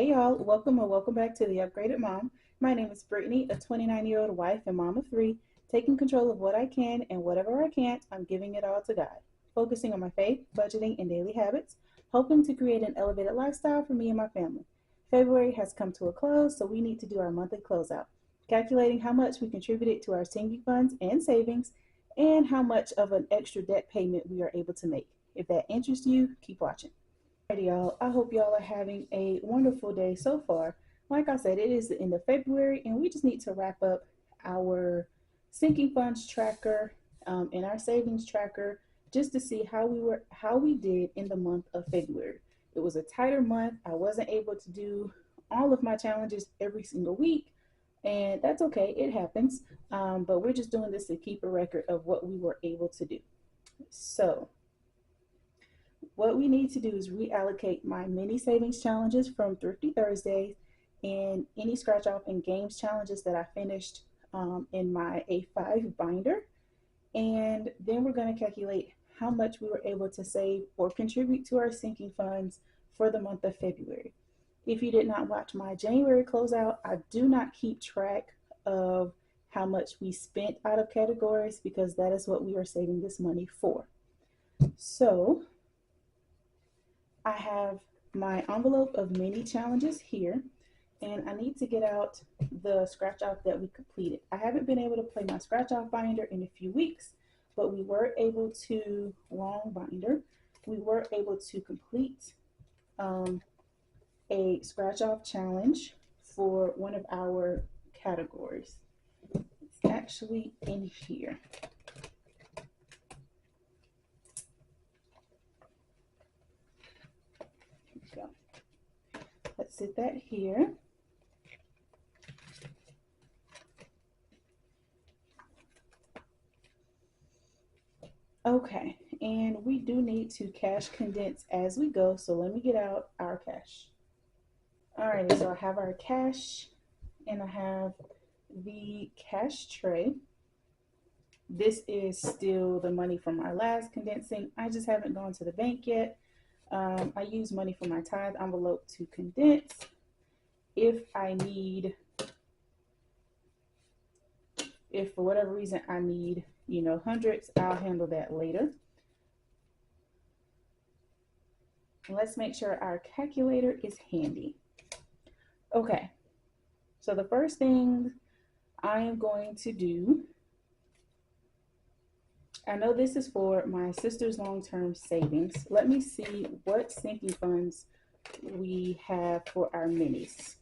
Hey y'all, welcome or welcome back to The Upgraded Mom. My name is Brittany, a 29-year-old wife and mom of three, taking control of what I can and whatever I can't, I'm giving it all to God. Focusing on my faith, budgeting, and daily habits, hoping to create an elevated lifestyle for me and my family. February has come to a close, so we need to do our monthly closeout, calculating how much we contributed to our sinking funds and savings, and how much of an extra debt payment we are able to make. If that interests you, keep watching. Alrighty, y'all. I hope y'all are having a wonderful day so far. Like I said, it is the end of February, and we just need to wrap up our sinking funds tracker and our savings tracker just to see how we did in the month of February. It was a tighter month. I wasn't able to do all of my challenges every single week, and that's okay. It happens. But we're just doing this to keep a record of what we were able to do. So what we need to do is reallocate my mini savings challenges from Thrifty Thursdays and any scratch off and games challenges that I finished in my A5 binder. And then we're going to calculate how much we were able to save or contribute to our sinking funds for the month of February. If you did not watch my January closeout, I do not keep track of how much we spent out of categories because that is what we are saving this money for. So I have my envelope of mini challenges here, and I need to get out the scratch off that we completed. I haven't been able to play my scratch off binder in a few weeks, but we were able to, wrong binder, we were able to complete a scratch off challenge for one of our categories. It's actually in here. Let's sit that here. Okay, and we do need to cash condense as we go, so let me get out our cash. Alrighty, so I have our cash and I have the cash tray. This is still the money from our last condensing. I just haven't gone to the bank yet. I use money from my tithe envelope to condense. If for whatever reason I need, hundreds, I'll handle that later. And let's make sure our calculator is handy. Okay, so the first thing I am going to do, I know this is for my sister's long-term savings. Let me see what sinking funds we have for our minis.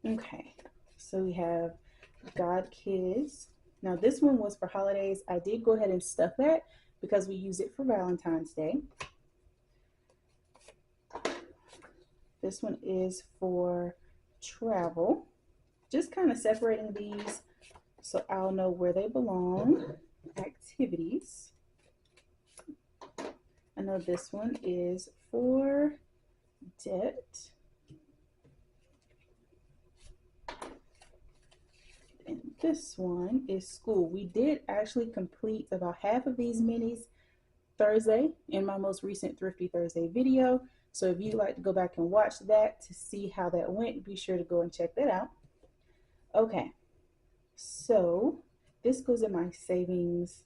Okay, so we have God Kids. Now this one was for holidays. I did go ahead and stuff that because we use it for Valentine's Day. This one is for travel. Just kind of separating these so I'll know where they belong. Activities. I know this one is for debt. And this one is school. We did actually complete about half of these minis Thursday in my most recent Thrifty Thursday video. So if you'd like to go back and watch that to see how that went, be sure to go and check that out. Okay, so this goes in my savings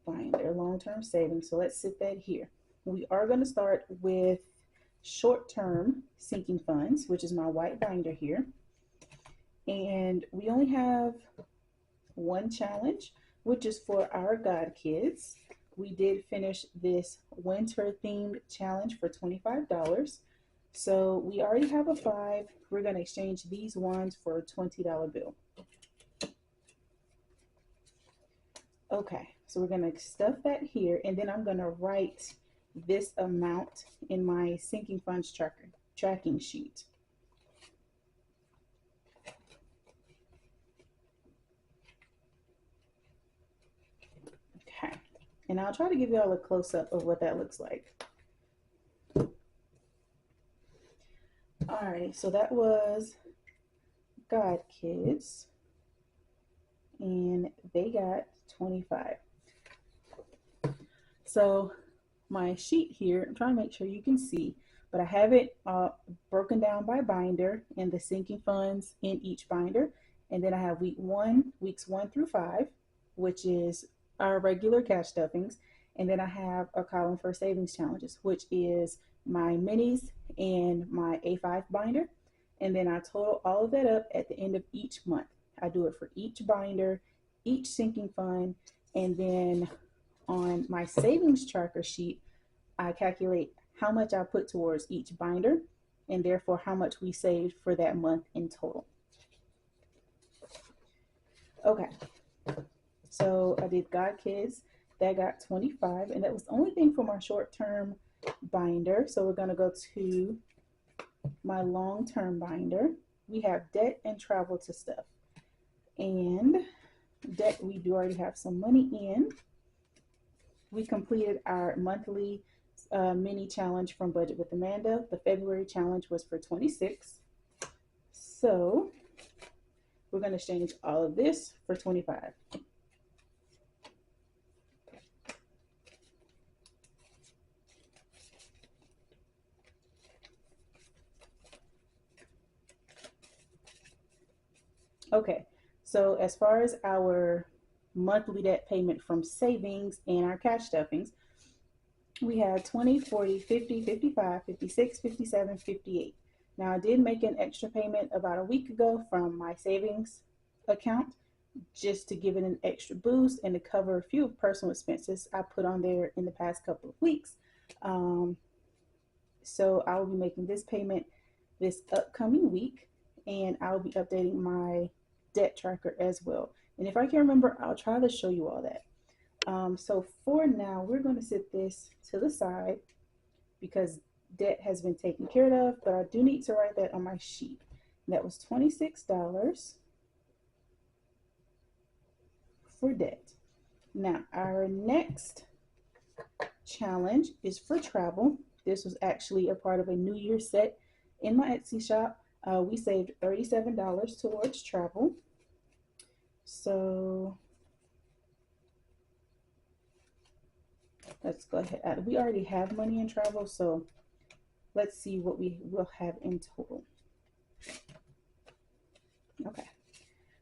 binder, long-term savings. So let's sit that here. We are going to start with short-term sinking funds, which is my white binder here. And we only have one challenge, which is for our God Kids. We did finish this winter themed challenge for $25. So we already have a 5. We're going to exchange these ones for a $20 bill. Okay, so we're going to stuff that here, and then I'm going to write this amount in my sinking funds tracking sheet. Okay, and I'll try to give you all a close-up of what that looks like. Alrighty, so that was God Kids, and they got 25. So my sheet here, I'm trying to make sure you can see, but I have it broken down by binder and the sinking funds in each binder. And then I have weeks 1 through 5, which is our regular cash stuffings. And then I have a column for savings challenges, which is my minis and my A5 binder. And then I total all of that up at the end of each month. I do it for each binder, each sinking fund, and then on my savings tracker sheet, I calculate how much I put towards each binder and therefore how much we saved for that month in total. Okay, so I did God Kids, that got 25, and that was the only thing for my short-term binder. So we're gonna go to my long-term binder. We have debt and travel to stuff. And debt, we do already have some money in. We completed our monthly mini challenge from Budget with Amanda. The February challenge was for 26. So we're going to exchange all of this for 25. Okay, so as far as our monthly debt payment from savings and our cash stuffings, we had 20, 40, 50, 55, 56, 57, 58. Now I did make an extra payment about a week ago from my savings account just to give it an extra boost and to cover a few personal expenses I put on there in the past couple of weeks. So I will be making this payment this upcoming week, and I will be updating my debt tracker as well. And if I can remember, I'll try to show you all that. So for now, we're going to set this to the side because debt has been taken care of, but I do need to write that on my sheet. And that was $26 for debt. Now, our next challenge is for travel. This was actually a part of a New Year's set in my Etsy shop. We saved $37 towards travel. So let's go ahead. We already have money in travel, so let's see what we will have in total. Okay,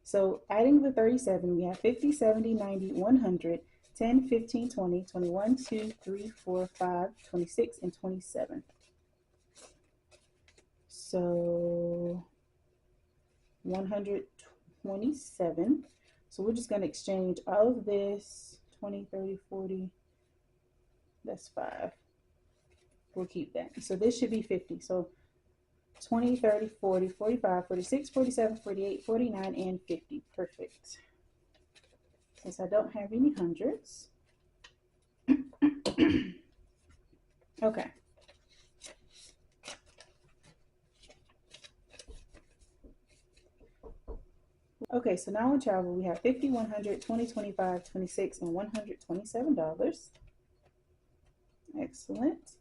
so adding the 37, we have 50, 70, 90, 100, 10, 15, 20, 21, 2, 3, 4, 5, 26, and 27. So 127. So we're just going to exchange all of this, 20, 30, 40. That's 5. We'll keep that. So this should be 50. So 20, 30, 40, 45, 46, 47, 48, 49, and 50. Perfect. Since I don't have any hundreds. Okay. Okay, so now in travel, we have 50, 100, 20, 25, 26, and $127. Excellent.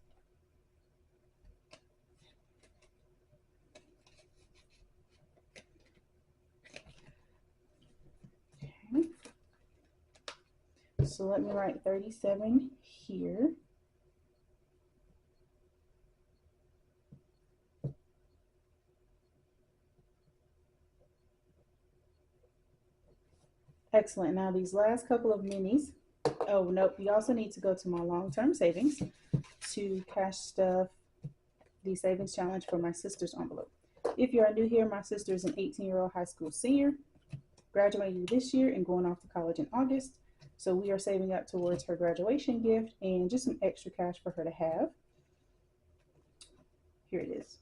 Okay. So let me write 37 here. Excellent. Now these last couple of minis. Oh, nope. We also need to go to my long-term savings to cash stuff the savings challenge for my sister's envelope. If you are new here, my sister is an 18-year-old high school senior, graduating this year and going off to college in August. So we are saving up towards her graduation gift and just some extra cash for her to have. Here it is.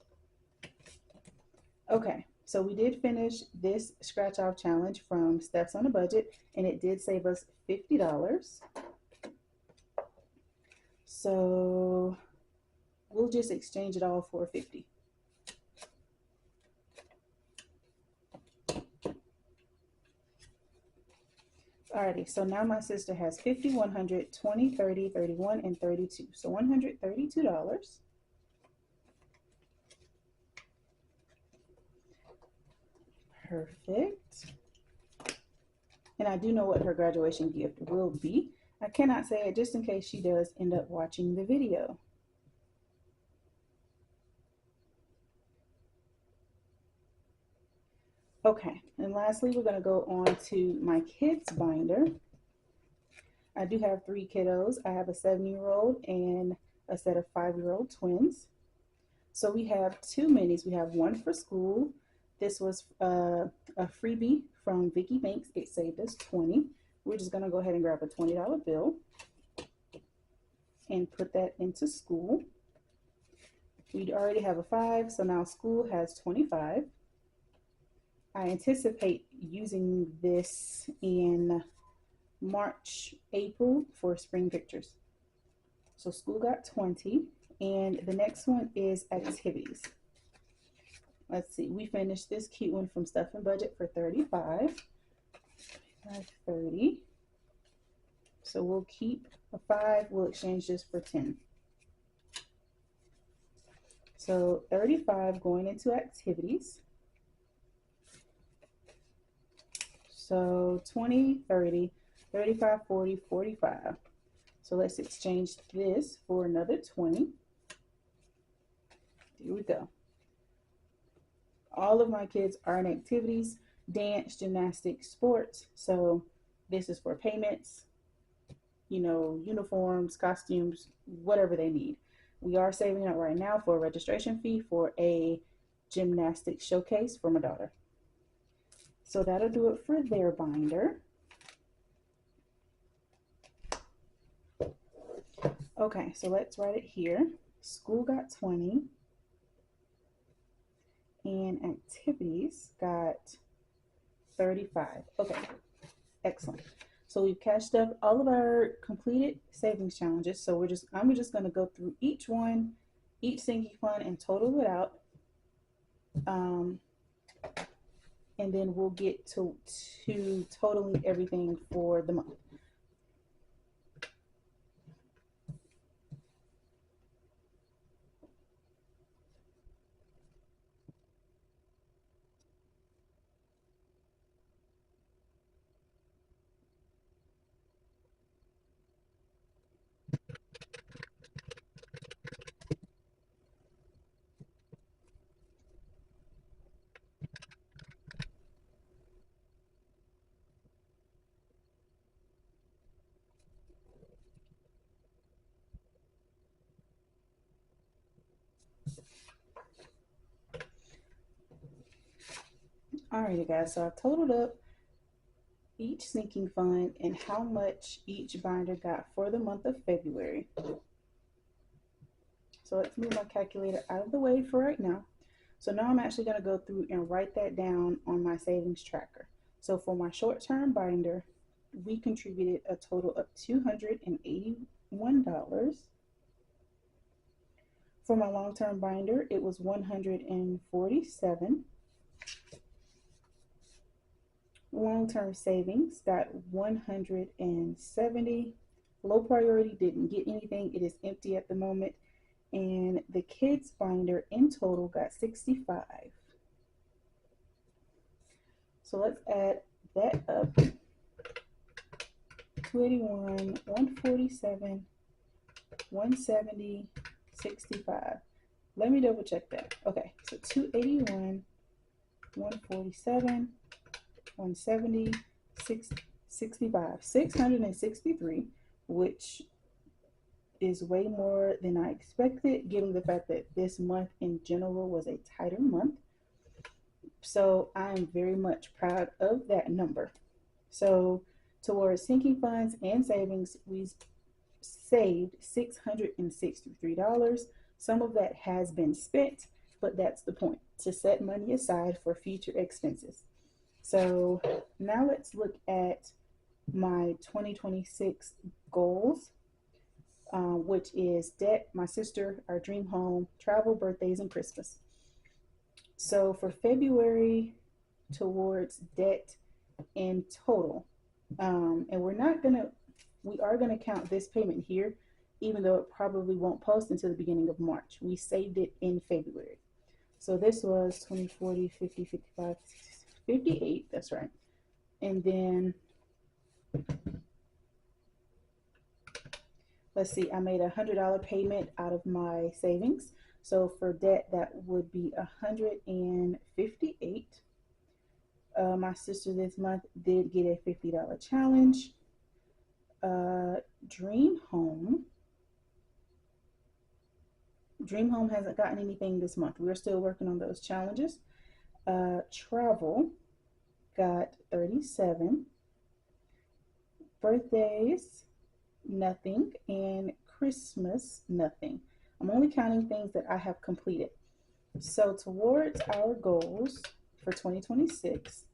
Okay, so we did finish this scratch off challenge from Steps on a Budget, and it did save us $50. So we'll just exchange it all for 50. Alrighty, so now my sister has 50, 100, 20, 30, 31, and 32. So $132. Perfect. And I do know what her graduation gift will be. I cannot say it just in case she does end up watching the video. Okay, and lastly, we're going to go on to my kids binder. I do have 3 kiddos. I have a 7-year-old and a set of 5-year-old twins. So we have 2 minis. We have one for school. This was a freebie from Vicki Banks. It saved us 20. We're just going to go ahead and grab a $20 bill and put that into school. We already have a 5, so now school has 25. I anticipate using this in March, April for spring pictures. So school got 20, and the next one is activities. Let's see, we finished this cute one from Stuff and Budget for 35. 30. So we'll keep a 5, we'll exchange this for 10. So 35 going into activities. So 20, 30, 35, 40, 45. So let's exchange this for another 20. Here we go. All of my kids are in activities, dance, gymnastics, sports. So this is for payments, you know, uniforms, costumes, whatever they need. We are saving up right now for a registration fee for a gymnastics showcase for my daughter. So that'll do it for their binder. Okay, so let's write it here. School got 20 and activities got 35. Okay, excellent. So we've cashed up all of our completed savings challenges. So I'm just going to go through each one, each sinking fund, and total it out. And then we'll get to totaling everything for the month. Alrighty guys, so I've totaled up each sinking fund and how much each binder got for the month of February. So let's move my calculator out of the way for right now. So now I'm actually going to go through and write that down on my savings tracker. So for my short-term binder, we contributed a total of $281. For my long-term binder, it was $147. Long-term savings got $170. Low priority didn't get anything. It is empty at the moment. And the kids binder in total got $65. So let's add that up. 281, 147, 170, 65. Let me double check that. Okay, so 281, 147, 170, 65, 663, which is way more than I expected, given the fact that this month in general was a tighter month. So I'm very much proud of that number. So towards sinking funds and savings, we saved $663. Some of that has been spent, but that's the point, to set money aside for future expenses. So now let's look at my 2026 goals, which is debt, my sister, our dream home, travel, birthdays, and Christmas. So for February, towards debt in total, and we are gonna count this payment here, even though it probably won't post until the beginning of March. We saved it in February. So this was 20, 40, 50, 55, 58, that's right. And then let's see, I made $100 payment out of my savings. So for debt, that would be 158. My sister this month did get a $50 challenge. Dream Home hasn't gotten anything this month. We're still working on those challenges. Travel got 37. Birthdays, nothing. And Christmas, nothing. I'm only counting things that I have completed. So towards our goals for 2026,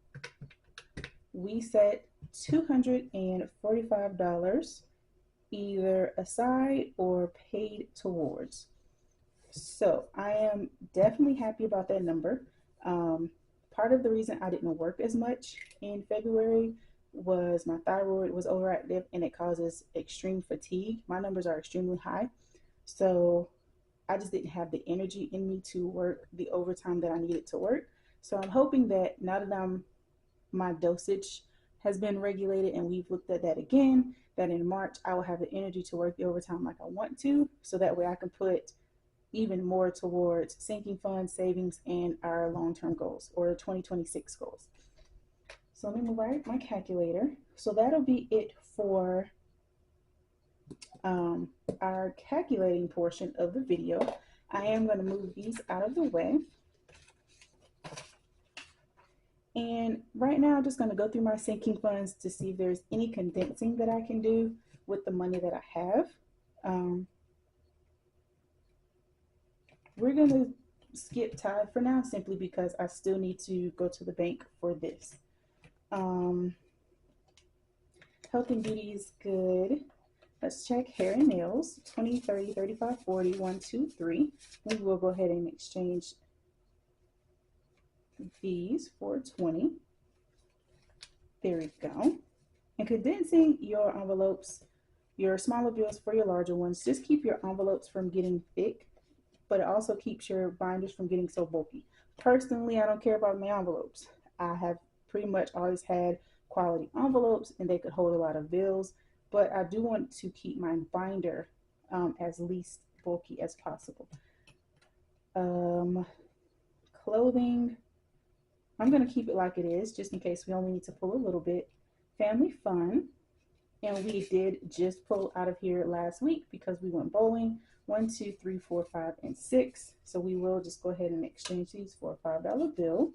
we set $245 either aside or paid towards. So I am definitely happy about that number. Part of the reason I didn't work as much in February was my thyroid was overactive and it causes extreme fatigue. My numbers are extremely high. So I just didn't have the energy in me to work the overtime that I needed to work. So I'm hoping that now that my dosage has been regulated and we've looked at that again, that in March I will have the energy to work the overtime like I want to, so that way I can put even more towards sinking funds, savings, and our long-term goals or 2026 goals. So let me move my calculator. So that'll be it for our calculating portion of the video. I am going to move these out of the way. And right now I'm just going to go through my sinking funds to see if there's any condensing that I can do with the money that I have. We're going to skip Tide for now simply because I still need to go to the bank for this. Health and beauty is good. Let's check hair and nails. 20, 30, 35, 40, 1, 2, 3. We will go ahead and exchange these for 20. There we go. And condensing your envelopes, your smaller bills for your larger ones, just keep your envelopes from getting thick, but it also keeps your binders from getting so bulky. Personally, I don't care about my envelopes. I have pretty much always had quality envelopes and they could hold a lot of bills, but I do want to keep my binder as least bulky as possible. Clothing, I'm going to keep it like it is just in case we only need to pull a little bit. Family fun, and we did just pull out of here last week because we went bowling. 1, 2, 3, 4, 5, and 6. So we will just go ahead and exchange these for a $5 bill.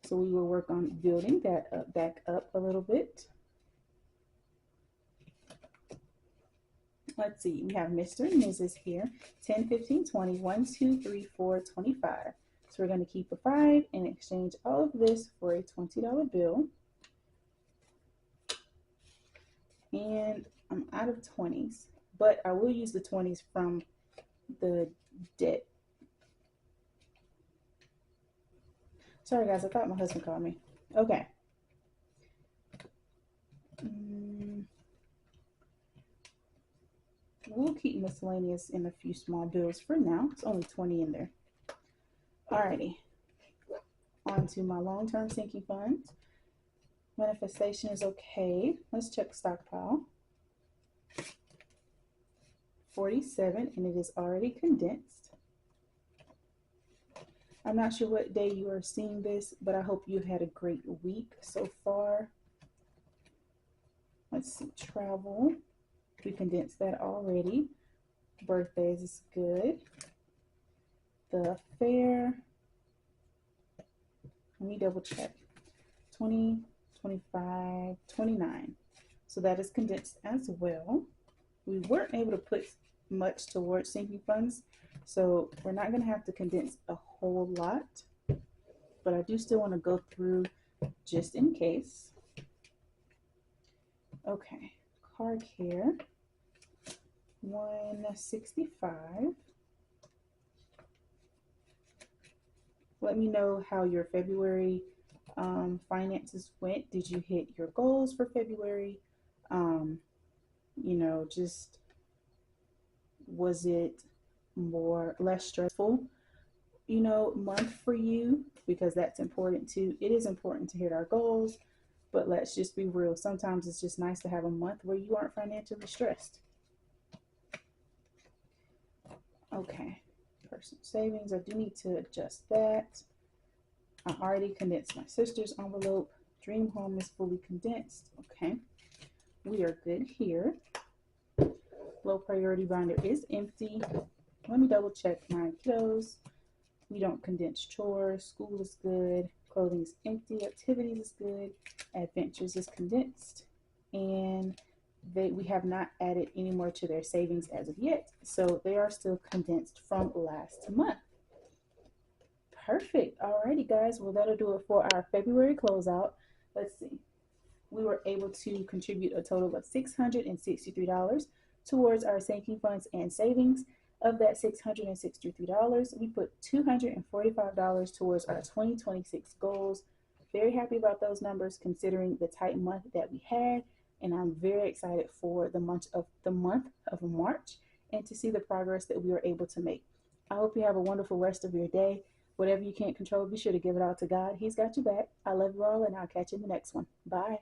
So we will work on building that up, back up a little bit. Let's see, we have Mr. and Mrs. here. 10, 15, 20, 1, 2, 3, 4, 25. So we're going to keep a 5 and exchange all of this for a $20 bill. And I'm out of 20s, but I will use the 20s from the debt. Sorry guys, I thought my husband called me. Okay. We'll keep miscellaneous in a few small bills for now. It's only 20 in there. Alrighty. On to my long-term sinking funds. Manifestation is okay. Let's check stockpile. 47, and it is already condensed. I'm not sure what day you are seeing this, but I hope you had a great week so far. Let's see, travel. We condensed that already. Birthdays is good. The fair, let me double check. 20, 25, 29. So that is condensed as well. We weren't able to put much towards sinking funds, so we're not going to have to condense a whole lot, but I do still want to go through just in case. Okay, car care, 165. Let me know how your February finances went. Did you hit your goals for February? You know, just was it less stressful, month for you? Because that's important too. It is important to hit our goals, But let's just be real. Sometimes it's just nice to have a month where you aren't financially stressed. Okay, personal savings. I do need to adjust that. I already condensed my sister's envelope. Dream home is fully condensed. Okay, we are good here. Low priority binder is empty. Let me double check my kiddos. We don't condense chores. School is good. Clothing is empty. Activities is good. Adventures is condensed. And we have not added any more to their savings as of yet. So they are still condensed from last month. Perfect. Alrighty, guys. Well, that'll do it for our February closeout. Let's see. We were able to contribute a total of $663 towards our sinking funds and savings. Of that $663, we put $245 towards our 2026 goals. Very happy about those numbers considering the tight month that we had, and I'm very excited for the month of March and to see the progress that we were able to make. I hope you have a wonderful rest of your day. Whatever you can't control, be sure to give it all to God. He's got your back. I love you all, and I'll catch you in the next one. Bye.